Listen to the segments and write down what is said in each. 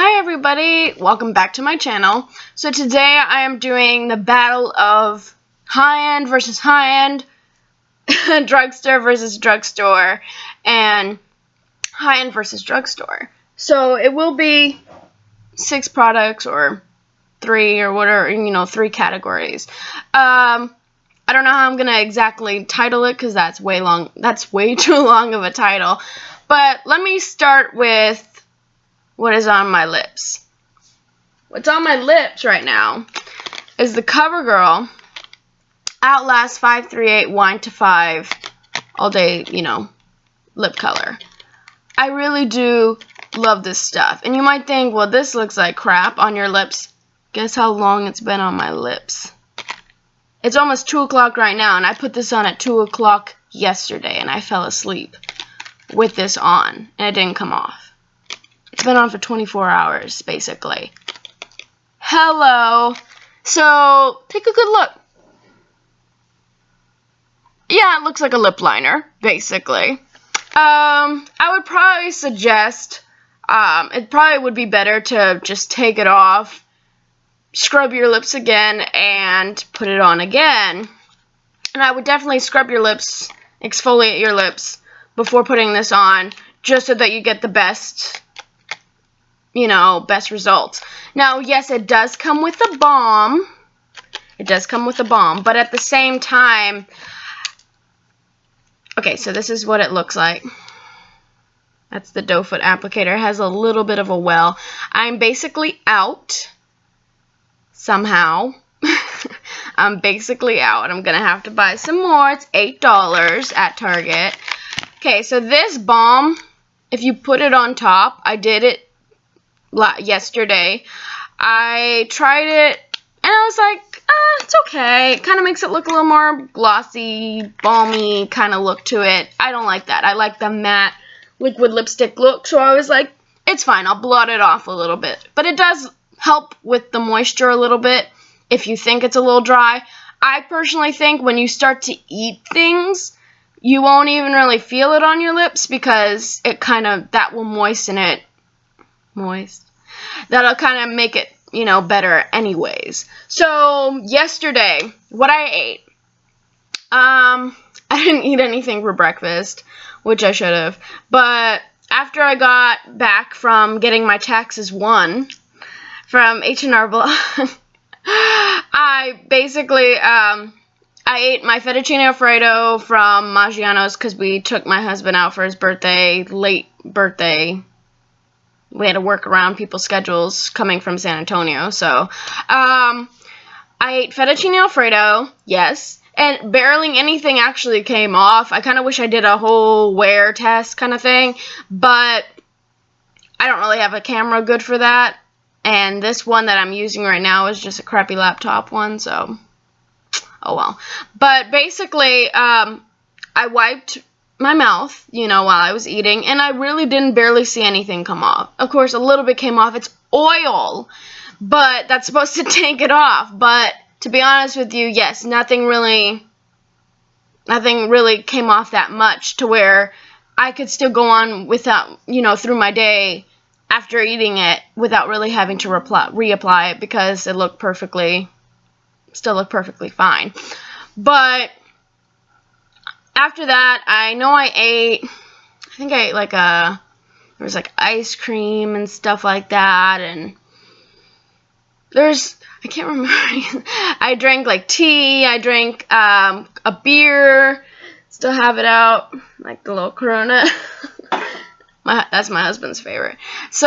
Hi everybody, welcome back to my channel. So today I am doing the battle of high-end versus high-end, drugstore versus drugstore, and high-end versus drugstore. So it will be 6 products or 3 or whatever, 3 categories. I don't know how I'm gonna exactly title it because that's way too long of a title. But let me start with what is on my lips. What's on my lips right now is the CoverGirl Outlast 538 Wine to 5 All Day, lip color. I really do love this stuff. And you might think, well, this looks like crap on your lips. Guess how long it's been on my lips? It's almost 2 o'clock right now, and I put this on at 2 o'clock yesterday, and I fell asleep with this on, and it didn't come off. It's been on for 24 hours, basically. Hello. So, take a good look. Yeah, it looks like a lip liner, basically. I would probably suggest, it probably would be better to just take it off, scrub your lips again, and put it on again. And I would definitely scrub your lips, exfoliate your lips before putting this on, just so that you get the best results. Now, yes, it does come with a balm. It does come with a balm, but at the same time, okay, so this is what it looks like. That's the doe foot applicator. It has a little bit of a well. I'm basically out somehow. I'm basically out. I'm gonna have to buy some more. It's $8 at Target. Okay, so this balm, if you put it on top, I did it yesterday. I tried it and I was like, it's okay. It kind of makes it look a little more glossy, balmy kind of look to it. I don't like that. I like the matte liquid lipstick look, so I was like, it's fine. I'll blot it off a little bit. But it does help with the moisture a little bit if you think it's a little dry. I personally think when you start to eat things, you won't even really feel it on your lips because that will moisten it. That'll kind of make it, better anyways. So, yesterday, what I ate, I didn't eat anything for breakfast, which I should have, but after I got back from getting my taxes won from H&R Block, I basically, I ate my fettuccine alfredo from Maggiano's because we took my husband out for his late birthday. We had to work around people's schedules coming from San Antonio, so I ate fettuccine alfredo, yes, and barely anything actually came off. I kind of wish I did a whole wear test kind of thing, but I don't really have a camera good for that, and this one that I'm using right now is just a crappy laptop one, so oh well. But basically, I wiped my mouth, while I was eating, and I really didn't barely see anything come off. Of course, a little bit came off. It's oil, but that's supposed to take it off. But to be honest with you, yes, nothing really came off that much to where I could still go on without, through my day after eating it without really having to reapply it because it still looked perfectly fine. But after that, I know I ate there was ice cream and stuff like that, and I can't remember, I drank tea, I drank a beer, still have it out, like the little Corona, that's my husband's favorite. So,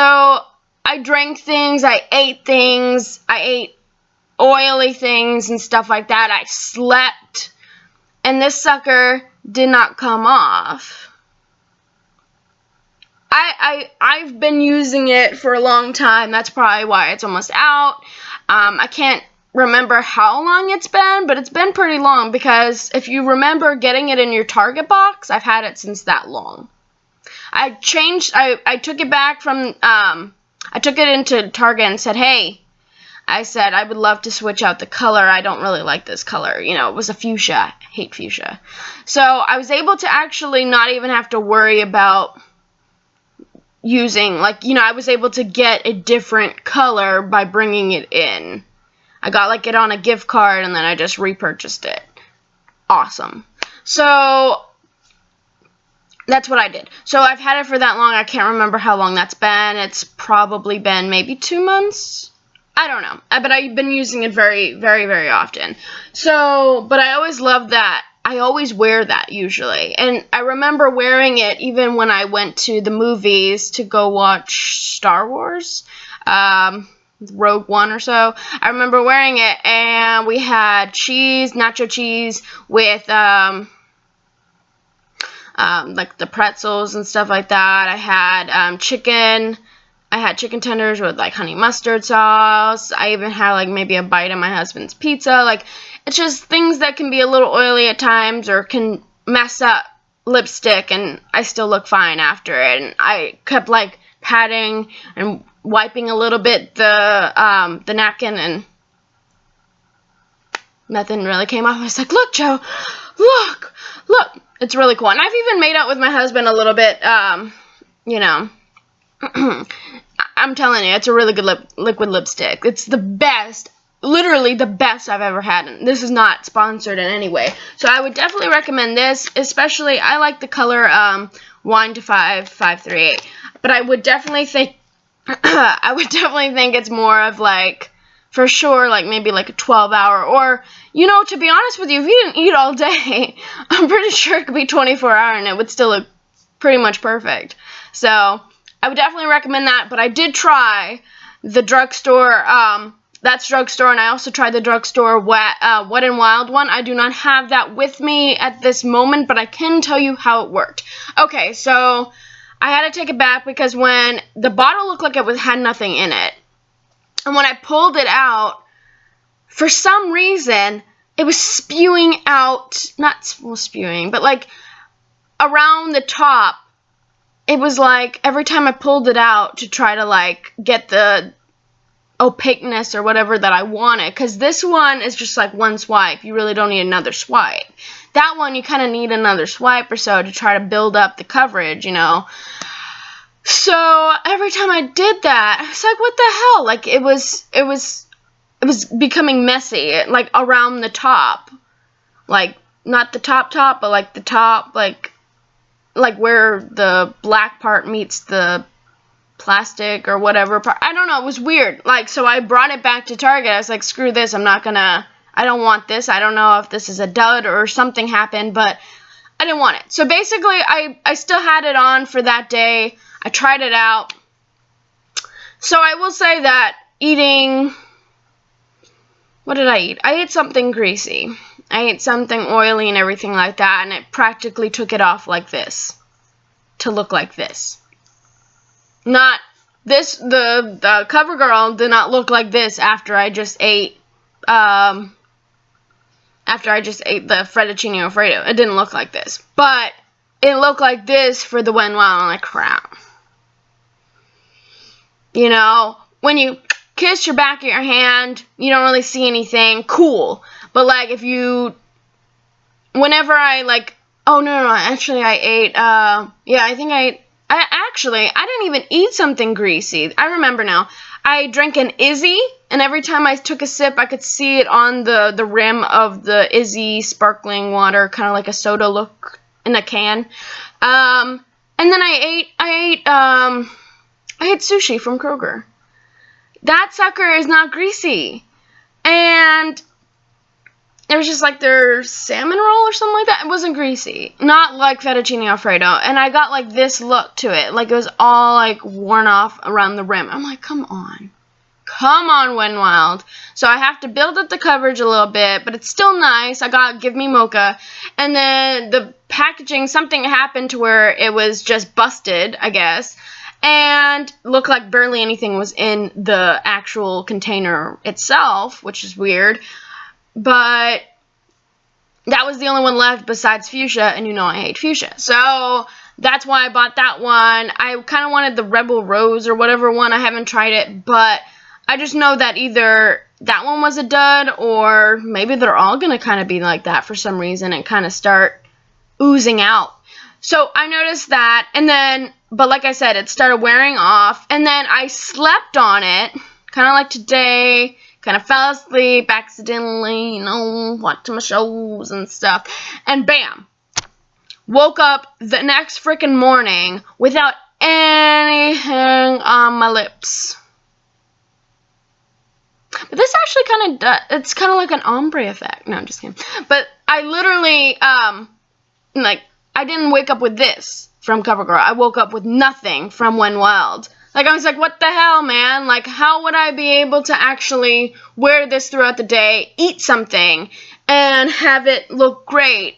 I drank things, I ate oily things and stuff like that, I slept, and this sucker did not come off. I've been using it for a long time. That's probably why it's almost out. I can't remember how long it's been, but it's been pretty long because if you remember getting it in your Target box, I've had it since that long. I took it back from, I took it into Target and said, hey, I said, I would love to switch out the color. I don't really like this color. It was a fuchsia. I hate fuchsia. So I was able to actually not even have to worry about using, like, you know, I was able to get a different color by bringing it in. I got, like, it on a gift card, and then I just repurchased it. Awesome. So that's what I did. So I've had it for that long. I can't remember how long that's been. It's probably been maybe 2 months. I don't know. But I've been using it very, very, very often. So, but I always loved that. I always wear that usually. And I remember wearing it even when I went to the movies to go watch Star Wars, Rogue One or so. I remember wearing it, and we had cheese, nacho cheese with, like the pretzels and stuff like that. I had chicken. I had chicken tenders with like honey mustard sauce. I even had like maybe a bite of my husband's pizza. Like, it's just things that can be a little oily at times or can mess up lipstick, and I still look fine after it. And I kept like patting and wiping a little bit the napkin, and nothing really came off. I was like, look, Joe, look. It's really cool. And I've even made out with my husband a little bit, you know. I'm telling you, it's a really good liquid lipstick. It's the best, literally the best I've ever had. And this is not sponsored in any way. So I would definitely recommend this, especially, I like the color Wine to 538. But I would definitely think, it's more of like, for sure, like maybe like a 12-hour, or, you know, to be honest with you, if you didn't eat all day, I'm pretty sure it could be 24-hour and it would still look pretty much perfect. So I would definitely recommend that. But I did try the Drugstore, that's Drugstore, and I also tried the Drugstore Wet n Wild one. I do not have that with me at this moment, but I can tell you how it worked. Okay, so I had to take it back because when the bottle looked like it had nothing in it, and when I pulled it out, for some reason, it was spewing out, not spewing, but like around the top. It was like every time I pulled it out to try to like get the opaqueness or whatever that I wanted, because this one is just like one swipe. You really don't need another swipe. That one, you kind of need another swipe or so to try to build up the coverage, you know. So every time I did that, I was like, what the hell? Like, it was becoming messy, like around the top, like not the top, but like the top, like where the black part meets the plastic or whatever part. I don't know. It was weird. Like, so I brought it back to Target. I was like, screw this. I don't want this. I don't know if this is a dud or something happened, but I didn't want it. So basically, I still had it on for that day. I tried it out. So I will say that eating, what did I eat? I ate something greasy. I ate something oily and everything like that, and it practically took it off like this, to look like this. Not this, the CoverGirl did not look like this after I just ate, the fettuccine Alfredo. It didn't look like this, but it looked like this for the Wet n Wild. I'm like, crap. You know, when you kiss your back of your hand, you don't really see anything. Cool. But, like, whenever I, like, oh, no, actually, I ate, I didn't even eat something greasy. I remember now. I drank an Izzy, and every time I took a sip, I could see it on the rim of the Izzy sparkling water, kind of like a soda look in a can. And then I ate sushi from Kroger. That sucker is not greasy. And it was just like their salmon roll or something like that. It wasn't greasy. Not like fettuccine Alfredo. And I got like this look to it. Like it was all like worn off around the rim. I'm like, come on. Come on, Wet n Wild. So I have to build up the coverage a little bit, but it's still nice. I got Give Me Mocha. And then the packaging, something happened to where it was just busted, I guess. And looked like barely anything was in the actual container itself, which is weird. But that was the only one left besides fuchsia, and you know I hate fuchsia. So that's why I bought that one. I kind of wanted the Rebel Rose or whatever one. I haven't tried it, but I just know that either that one was a dud or maybe they're all going to kind of be like that for some reason and kind of start oozing out. So I noticed that, and then but like I said, it started wearing off, and then I slept on it, kind of like today, kind of fell asleep accidentally, you know, watching my shows and stuff, and bam, woke up the next freaking morning without anything on my lips. But this actually kind of does, it's kind of like an ombre effect. No, I'm just kidding. But I literally, like, I didn't wake up with this from CoverGirl. I woke up with nothing from When Wild. Like, I was like, what the hell, man? Like, how would I be able to actually wear this throughout the day, eat something, and have it look great?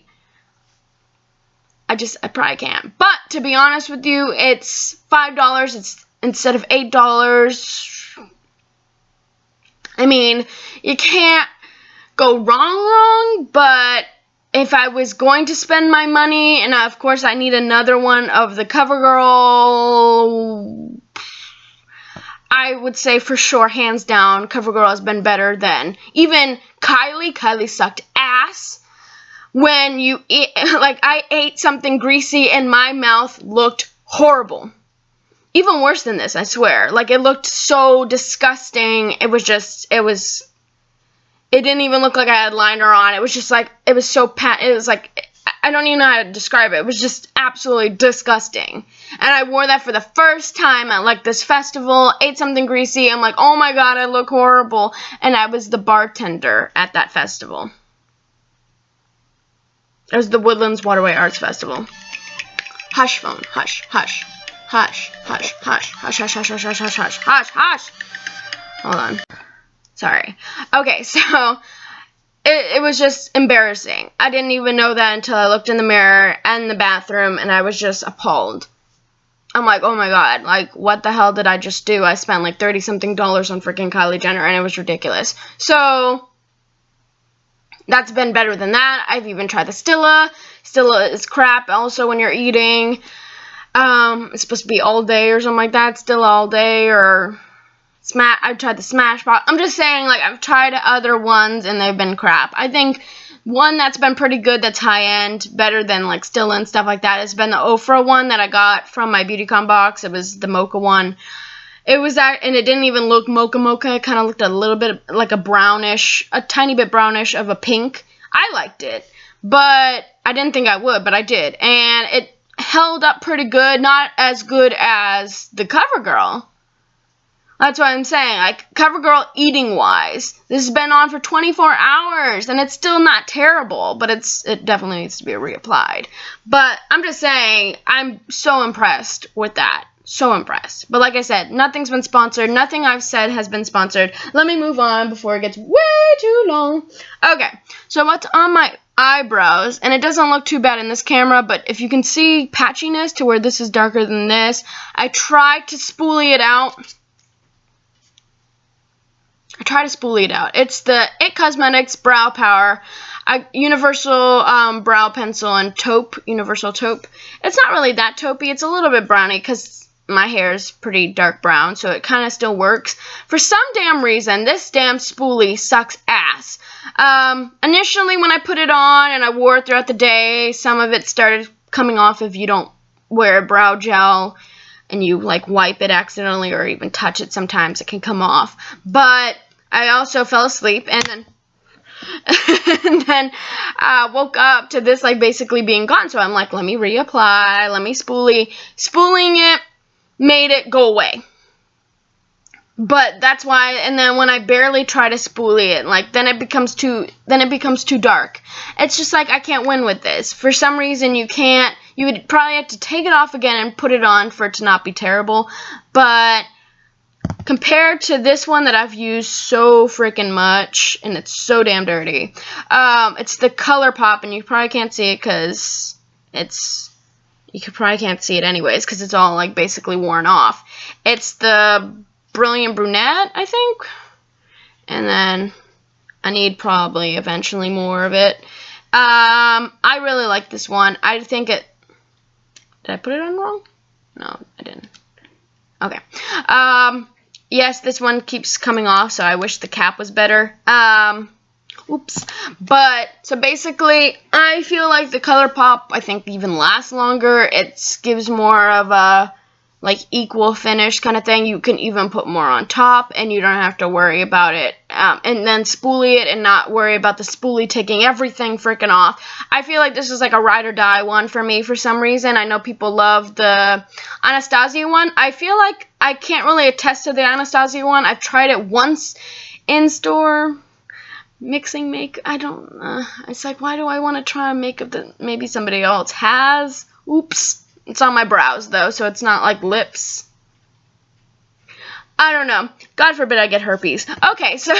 I probably can't. But, to be honest with you, it's $5 it's instead of $8. I mean, you can't go wrong, but if I was going to spend my money, and of course I need another one of the CoverGirl, I would say for sure, hands down, CoverGirl has been better than even Kylie. Kylie sucked ass. When you eat, like, I ate something greasy and my mouth looked horrible. Even worse than this, I swear. Like, it looked so disgusting. It didn't even look like I had liner on. It was just like, it was like, I don't even know how to describe it. It was just absolutely disgusting. And I wore that for the first time at, like, this festival, ate something greasy. I'm like, oh my god, I look horrible. And I was the bartender at that festival. It was the Woodlands Waterway Arts Festival. Hush phone, hush, hush. Hush, hush, hush, hush, hush, hush, hush, hush, hush, hush, hush, hush. Hold on. Sorry. Okay, so it was just embarrassing. I didn't even know that until I looked in the mirror and the bathroom, and I was just appalled. I'm like, oh my god, like, what the hell did I just do? I spent like $30-something on freaking Kylie Jenner, and it was ridiculous. So that's been better than that. I've even tried the Stila. Stila is crap also when you're eating. It's supposed to be all day or something like that. Still all day, or I've tried the Smashbox. I'm just saying, like, I've tried other ones and they've been crap. I think one that's been pretty good, that's high end, better than like Stila and stuff like that, has been the Ofra one that I got from my BeautyCon box. It was the mocha one. It was that, and it didn't even look mocha. It kind of looked a little bit like a brownish, a tiny bit brownish of a pink. I liked it, but I didn't think I would, but I did, and it held up pretty good. Not as good as the CoverGirl. That's what I'm saying. Like, CoverGirl eating wise, this has been on for 24 hours and it's still not terrible, but it definitely needs to be reapplied. But I'm just saying, I'm so impressed with that. So impressed. But like I said, nothing's been sponsored. Nothing I've said has been sponsored. Let me move on before it gets way too long. Okay, so what's on my eyebrows, and it doesn't look too bad in this camera, but if you can see patchiness to where this is darker than this, I tried to spoolie it out. It's the It Cosmetics Brow Power Universal Brow Pencil and Taupe, Universal Taupe. It's not really that taupey, it's a little bit browny because my hair is pretty dark brown, so it kind of still works. For some damn reason, this damn spoolie sucks ass. Initially when I put it on and I wore it throughout the day, some of it started coming off if you don't wear a brow gel and you like wipe it accidentally or even touch it. Sometimes it can come off. But I also fell asleep and then woke up to this like basically being gone. So I'm like, let me reapply, let me spoolie. Spooling it made it go away. But that's why, and then when I barely try to spoolie it, like, then it becomes too dark. It's just like, I can't win with this. For some reason, you would probably have to take it off again and put it on for it to not be terrible. But compared to this one that I've used so freaking much, and it's so damn dirty, it's the ColourPop, and you probably can't see it because you probably can't see it anyways because it's all, like, basically worn off. It's the Brilliant Brunette, I think. And then I need probably eventually more of it. I really like this one. I think it... Did I put it on wrong? No, I didn't. Okay. Yes, this one keeps coming off, so I wish the cap was better. Oops. But, so basically, I feel like the ColourPop, I think, even lasts longer. It gives more of a like equal finish kind of thing. You can even put more on top and you don't have to worry about it. And then spoolie it and not worry about the spoolie taking everything freaking off. I feel like this is like a ride or die one for me for some reason. I know people love the Anastasia one. I feel like I can't really attest to the Anastasia one. I've tried it once in store. I don't know. It's like, why do I want to try a makeup that maybe somebody else has? Oops. It's on my brows, though, so it's not like lips. I don't know. God forbid I get herpes. Okay, so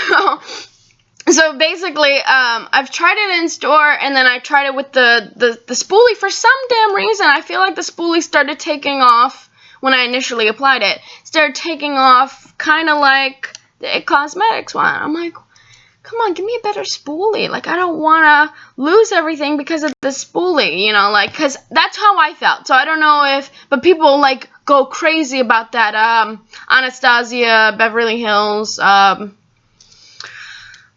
basically, I've tried it in store, and then I tried it with the spoolie. For some damn reason, I feel like the spoolie started taking off when I initially applied it. Started taking off kind of like the It Cosmetics one. I'm like, come on, give me a better spoolie. Like, I don't want to lose everything because of the spoolie, you know, like, because that's how I felt. So I don't know but people, like, go crazy about that Anastasia, Beverly Hills,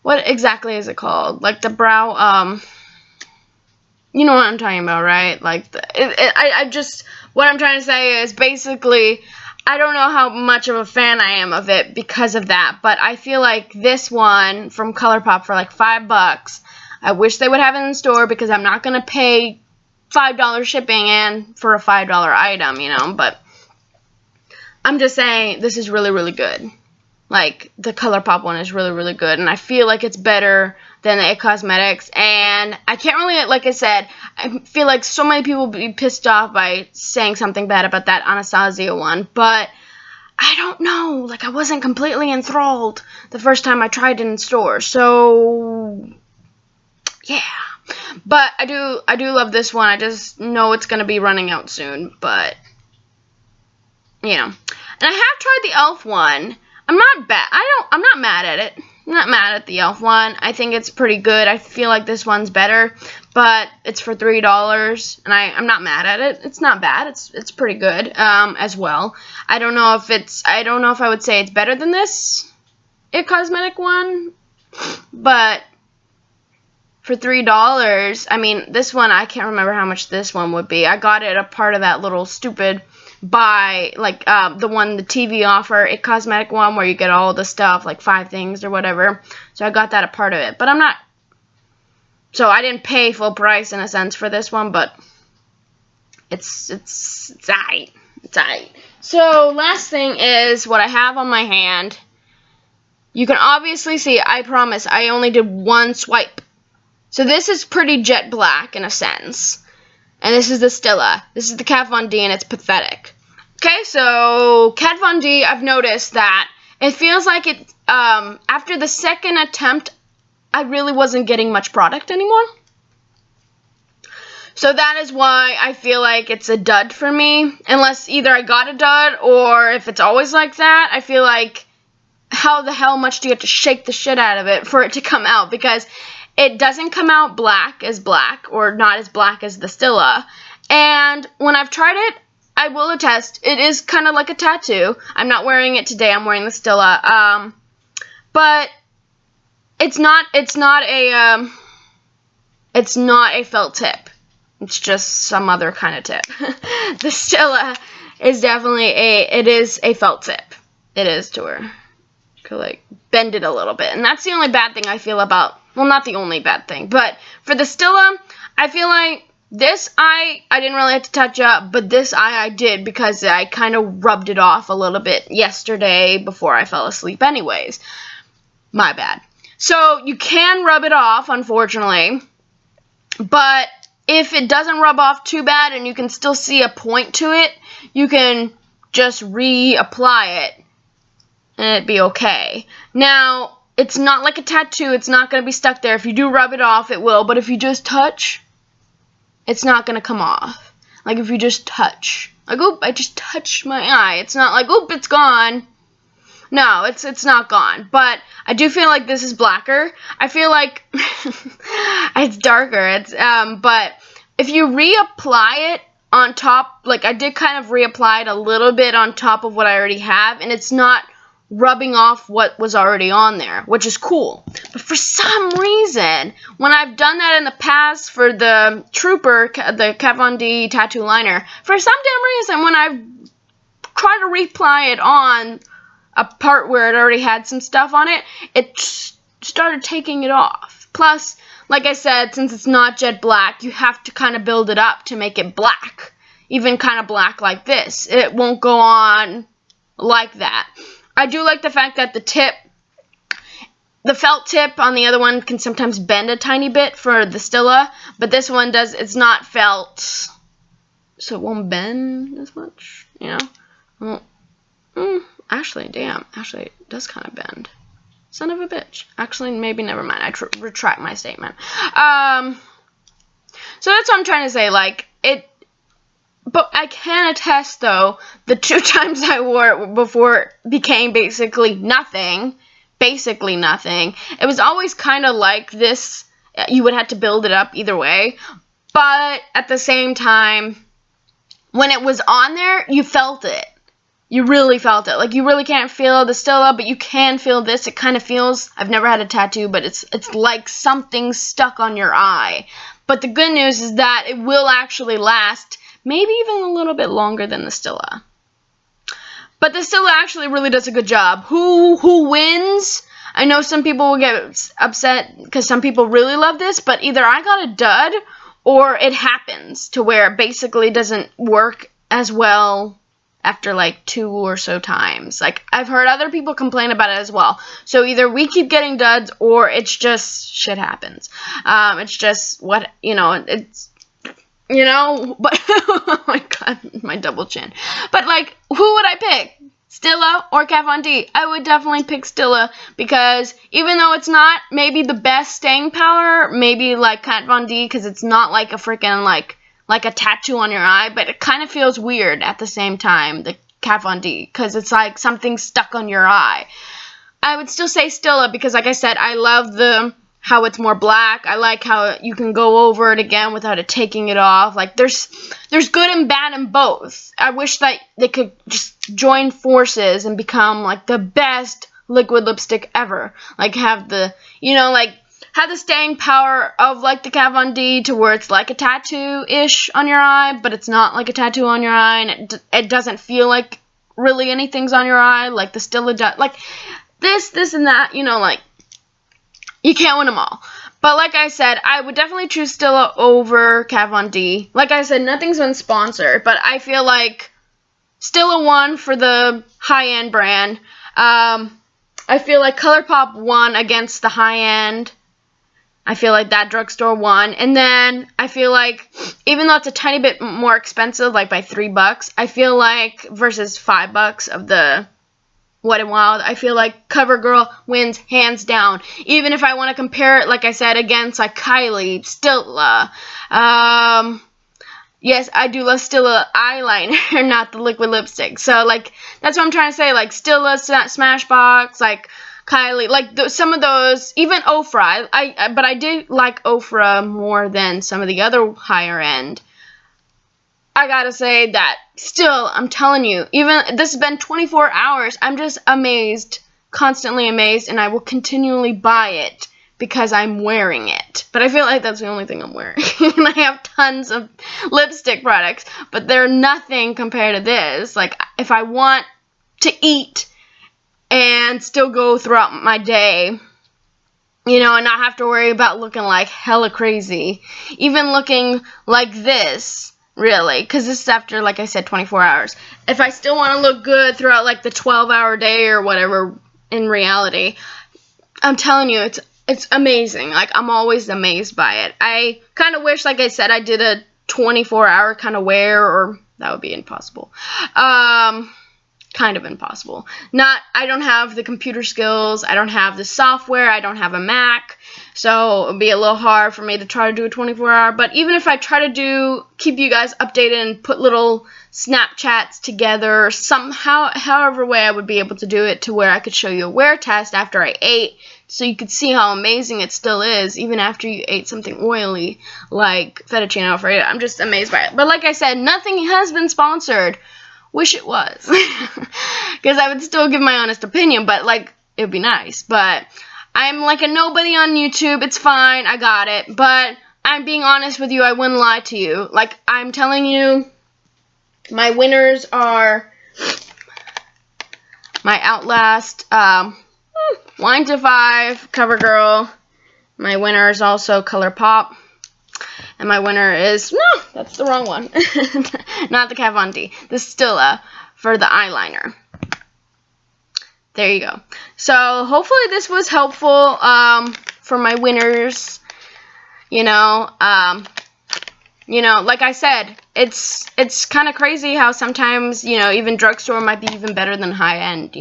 what exactly is it called? Like, the brow, you know what I'm talking about, right? Like, what I'm trying to say is basically, I don't know how much of a fan I am of it because of that, but I feel like this one from ColourPop for like $5, I wish they would have it in store because I'm not going to pay $5 shipping and for a $5 item, you know, but I'm just saying this is really, really good. Like, the ColourPop one is really, really good, and I feel like it's better than the It Cosmetics, and I can't really, like I said, I feel like so many people would be pissed off by saying something bad about that Anastasia one, but I don't know, like, I wasn't completely enthralled the first time I tried it in store, so, yeah. But I do love this one. I just know it's going to be running out soon, but, you know. And I have tried the e.l.f. one. I'm not mad at it. I'm not mad at the e.l.f. one. I think it's pretty good. I feel like this one's better, but it's for $3, and I'm not mad at it. It's not bad. It's pretty good as well. I don't know if I would say it's better than this It Cosmetic one, but for $3, I mean, this one, I can't remember how much this one would be. I got it a part of that little stupid buy, like, the TV offer, It Cosmetic one, where you get all the stuff, like 5 things or whatever. So I got that a part of it, but so I didn't pay full price in a sense for this one, but it's alright. It's alright. So last thing is what I have on my hand. You can obviously see, I promise, I only did one swipe. So this is pretty jet black in a sense. And this is the Stila. This is the Kat Von D, and it's pathetic. Okay, so Kat Von D, I've noticed that it feels like it, after the second attempt, I really wasn't getting much product anymore. So that is why I feel like it's a dud for me. Unless either I got a dud, or if it's always like that, I feel like, how the hell much do you have to shake the shit out of it for it to come out? Because it doesn't come out black, or not as black as the Stila. And when I've tried it, I will attest, it is kind of like a tattoo. I'm not wearing it today, I'm wearing the Stila. But it's not a felt tip. It's just some other kind of tip. The Stila is definitely a felt tip. It is to her. Could, like, bend it a little bit. And that's the only bad thing I feel about, well, not the only bad thing, but for the Stila, I feel like this eye, I didn't really have to touch up, but this eye I did because I kind of rubbed it off a little bit yesterday before I fell asleep anyways. My bad. So you can rub it off, unfortunately, but if it doesn't rub off too bad and you can still see a point to it, you can just reapply it and it'd be okay. Now, it's not like a tattoo. It's not going to be stuck there. If you do rub it off, it will. But if you just touch, it's not going to come off. Like, if you just touch. Like, oop, I just touched my eye. It's not like, oop, it's gone. No, it's not gone. But I do feel like this is blacker. I feel like it's darker. But if you reapply it on top, like, I did kind of reapply it a little bit on top of what I already have, and it's not rubbing off what was already on there, which is cool. But for some reason, when I've done that in the past for the Trooper, the Kat Von D tattoo liner, for some damn reason, when I've try to reapply it on a part where it already had some stuff on it, it started taking it off. Plus, like I said, since it's not jet black, you have to kind of build it up to make it black. Even kind of black like this. It won't go on like that. I do like the fact that the felt tip on the other one can sometimes bend a tiny bit for the Stila, but this one does, it's not felt, so it won't bend as much, you know. Well, actually, it does kind of bend. Son of a bitch. Actually, maybe never mind. I retract my statement. So that's what I'm trying to say. Like, but I can attest, though, the 2 times I wore it before it became basically nothing, it was always kind of like this. You would have to build it up either way. But at the same time, when it was on there, you felt it. You really felt it. Like, you really can't feel the Stila, but you can feel this. It kind of feels, I've never had a tattoo, but it's like something stuck on your eye. But the good news is that it will actually last maybe even a little bit longer than the Stila. But the Stila actually really does a good job. Who wins? I know some people will get upset because some people really love this, but either I got a dud or it happens to where it basically doesn't work as well after like 2 or so times. Like, I've heard other people complain about it as well. So either we keep getting duds or it's just shit happens. It's just what, you know, it's, you know, but oh my god, my double chin. But like, who would I pick? Stila or Kat Von D? I would definitely pick Stila because even though it's not maybe the best staying power, maybe like Kat Von D because it's not like a freaking like a tattoo on your eye, but it kind of feels weird at the same time, the Kat Von D, because it's like something stuck on your eye. I would still say Stila because, like I said, I love how it's more black. I like how you can go over it again without it taking it off. Like, there's good and bad in both. I wish that they could just join forces and become, like, the best liquid lipstick ever. Like, have the, you know, like, have the staying power of, like, the Kat Von D to where it's like a tattoo-ish on your eye, but it's not like a tattoo on your eye, and it doesn't feel like really anything's on your eye, like the Stila does. Like, this, and that, you know, like, you can't win them all. But like I said, I would definitely choose Stila over Kat Von D. Like I said, nothing's been sponsored, but I feel like Stila won for the high-end brand. I feel like ColourPop won against the high-end. I feel like that Drugstore won. And then I feel like, even though it's a tiny bit more expensive, like by $3, I feel like, versus $5 of the Wet n Wild, I feel like CoverGirl wins hands down. Even if I want to compare it, like I said, against like Kylie, Stila. Yes, I do love Stila eyeliner, not the liquid lipstick. So like, that's what I'm trying to say. Like Stila, Smashbox, like Kylie, like some of those, even Ofra. But I did like Ofra more than some of the other higher end. I gotta say that still, I'm telling you, even this has been 24 hours, I'm just amazed, constantly amazed, and I will continually buy it because I'm wearing it. But I feel like that's the only thing I'm wearing. And I have tons of lipstick products, but they're nothing compared to this. Like, if I want to eat and still go throughout my day, you know, and not have to worry about looking like hella crazy, even looking like this, really, because this is after, like I said, 24 hours. If I still want to look good throughout, like, the 12-hour day or whatever, in reality, I'm telling you, it's amazing. Like, I'm always amazed by it. I kind of wish, like I said, I did a 24-hour kind of wear, or that would be impossible. Kind of impossible. I don't have the computer skills, I don't have the software, I don't have a Mac, so it would be a little hard for me to try to do a 24-hour, but even if I try to keep you guys updated and put little Snapchats together, however way I would be able to do it to where I could show you a wear test after I ate, so you could see how amazing it still is, even after you ate something oily, like fettuccine alfredo. I'm just amazed by it. But like I said, nothing has been sponsored. Wish it was, because I would still give my honest opinion, but, like, it would be nice, but I'm like a nobody on YouTube. It's fine, I got it, but I'm being honest with you. I wouldn't lie to you. Like, I'm telling you, my winners are my Outlast Wine to 5 CoverGirl. My winner is also ColourPop. And my winner is, no, that's the wrong one. Not the Kat Von D. The Stila for the eyeliner. There you go. So hopefully this was helpful for my winners. You know, like I said, it's kind of crazy how sometimes, even drugstore might be even better than high end,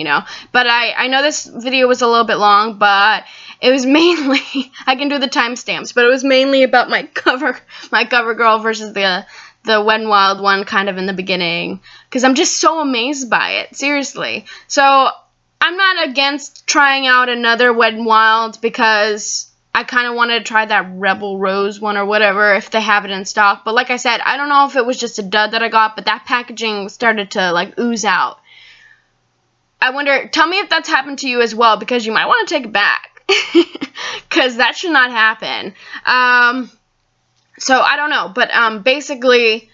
But I know this video was a little bit long, but it was mainly, I can do the timestamps, but it was mainly about my CoverGirl versus the Wet n Wild one kind of in the beginning, because I'm just so amazed by it, seriously. So I'm not against trying out another Wet n Wild, because I kind of wanted to try that Rebel Rose one or whatever if they have it in stock. But like I said, I don't know if it was just a dud that I got, but that packaging started to like ooze out. I wonder, tell me if that's happened to you as well, because you might want to take it back. Because that should not happen. So I don't know, but basically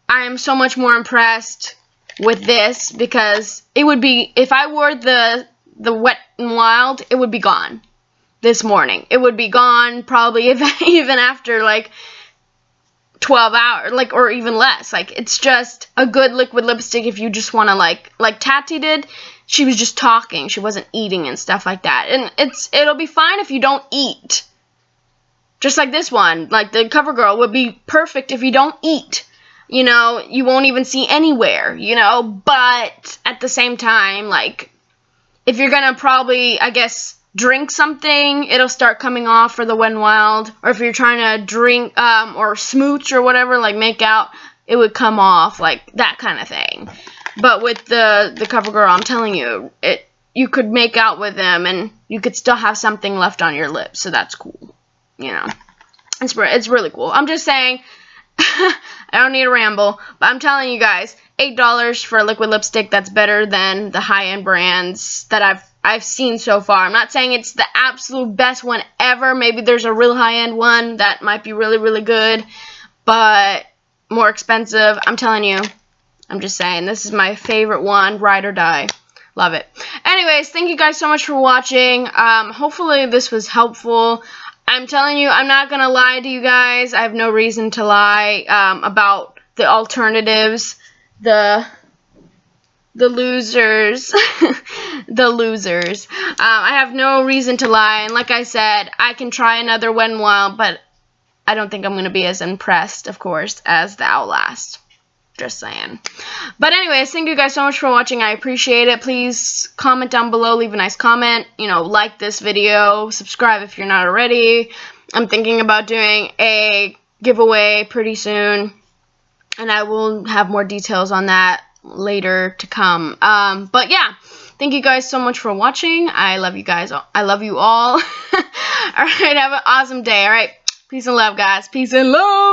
I am so much more impressed with this, because it would be, if I wore the Wet n Wild, it would be gone this morning. It would be gone probably even after like 12 hours, like, or even less. Like, it's just a good liquid lipstick if you just want to like Tati did. She was just talking, she wasn't eating and stuff like that. And it'll be fine if you don't eat. Just like this one, like the CoverGirl would be perfect if you don't eat. You won't even see anywhere, but at the same time, like, if you're gonna probably, I guess, drink something, it'll start coming off for the Wet n Wild. Or if you're trying to drink or smooch or whatever, like make out, it would come off, like that kind of thing. But with the CoverGirl, I'm telling you, you could make out with them and you could still have something left on your lips, so that's cool. It's really cool. I'm just saying, I don't need to ramble, but I'm telling you guys, $8 for a liquid lipstick, that's better than the high-end brands that I've seen so far. I'm not saying it's the absolute best one ever. Maybe there's a real high-end one that might be really, really good, but more expensive. I'm telling you, I'm just saying, this is my favorite one, ride or die. Love it. Anyways, thank you guys so much for watching. Hopefully this was helpful. I'm telling you, I'm not going to lie to you guys. I have no reason to lie about the alternatives, the losers, the losers. I have no reason to lie, and like I said, I can try another Wet n Wild, but I don't think I'm going to be as impressed, of course, as the Outlast. Just saying. But anyways, thank you guys so much for watching. I appreciate it. Please comment down below. Leave a nice comment. Like this video. Subscribe if you're not already. I'm thinking about doing a giveaway pretty soon. And I will have more details on that later to come. But yeah. Thank you guys so much for watching. I love you guys. I love you all. Alright, have an awesome day. Alright. Peace and love, guys. Peace and love.